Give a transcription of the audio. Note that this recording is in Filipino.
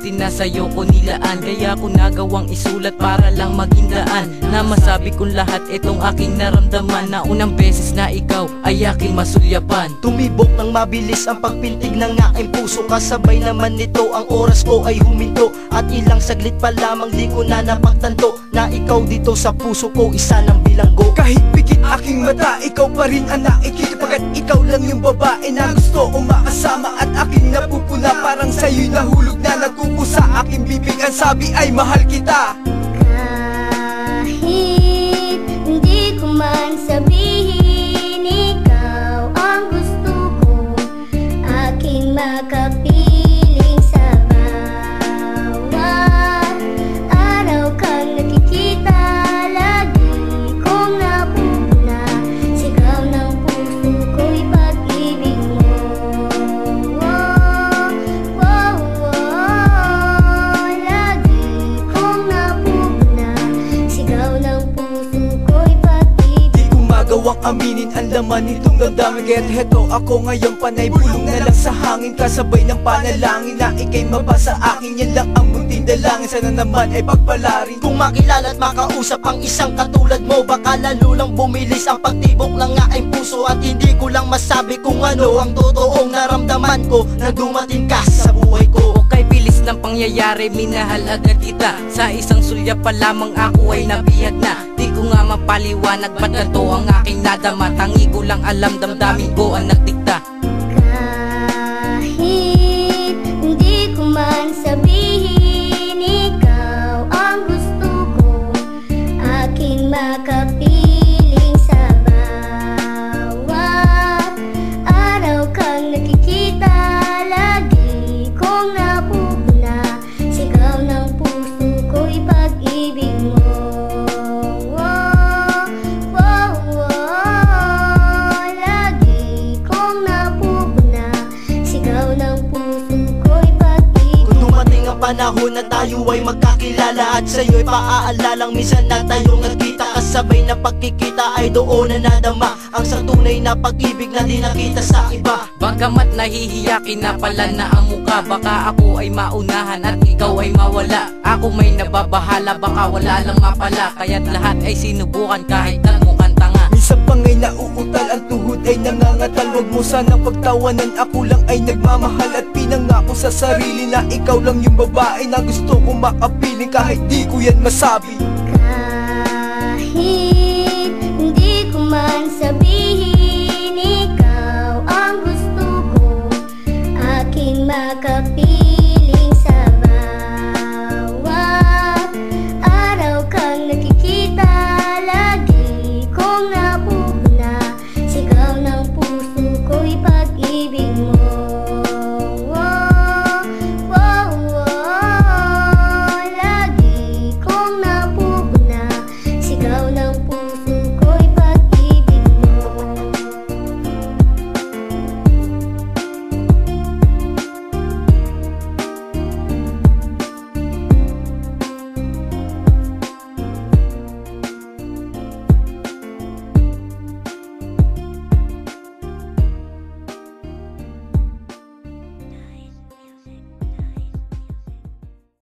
buti na sa'yo ko nilaan. Kaya ko nagawang isulat para lang maging daan na masabi kong lahat itong aking naramdaman, na unang beses na ikaw ay aking masulyapan. Tumibok ng mabilis ang pagpintig ng aking puso, kasabay naman nito ang oras ko ay huminto. At ilang saglit pa lamang di ko na napagtanto na ikaw dito sa puso ko isa ng bilanggo. Kahit pikit aking mata, ikaw pa rin ang nakikita, pagkat ikaw lang yung babae na gusto kong makasama. At aking napupuna, parang sa'yo'y nahulog na nagkukusa aking bibig, ang sabi ay mahal kita. Kahit hindi ko man sabihin, ikaw ang gusto ko, aking makapiling sa bawat araw kang nakikita. Lagi kong napupuna, sigaw ng puso ko'y pag-ibig mo. Lagi kong napupuna, sigaw ng puso ko'y pag-ibig. Di ko magawang aminin ang laman nitong damdamin, kaya't heto ako ngayon panay bulong na lang sa hangin, kasabay ng panalangin na ika'y mabasa akin. Yan lang ang munting dalangin, sana naman ay pagpalarin. Kung makilala at makausap ang isang katulad mo, baka lalo lang bumilis ang pagtibok ng aking puso. At hindi ko lang masabi kung ano ang totoong naramdaman ko nang dumating ka sa buhay ko. Okay, bilis ng pangyayari, minahal agad kita. Sa isang sulyap pa lamang ako ay nabihag na. Di ko nga mapaliwanag ba't ganito ang aking nadama. Tangi ko lang alam, damdamin ko ang nagdikta. Kahit hindi ko man sabihin, ikaw ang gusto ko, aking makapiling sa bawat araw kang nakikita. Lagi kong napupuna, sigaw ng puso ko'y pag-ibig mo. Lagi kong napupuna, sigaw ng puso ko'y pag-ibig. Kung dumating ang panahon na tayo ay magkakilala, at sa'yo'y paaalalang minsan na tayong nagkita, kasabay na pagkikita ay doon na nadama ang sa tunay na pag-ibig na di nakita sa iba. Bagamat nahihiya, kinapalan na ang muka. Baka ako ay maunahan at ikaw ay mawala. Ako may nababahala, baka wala lang mapala. Kaya't lahat ay sinubukan kahit nagmukhang tanga. Minsan pa nga'y nauutal, ang tuhod ay nangangatal. Huwag mo sanang pagtawanan, ako lang ay nagmamahal. At pinangako sa sarili na ikaw lang yung babae na gusto kong makapiling, kahit di ko yan masabi. Kahit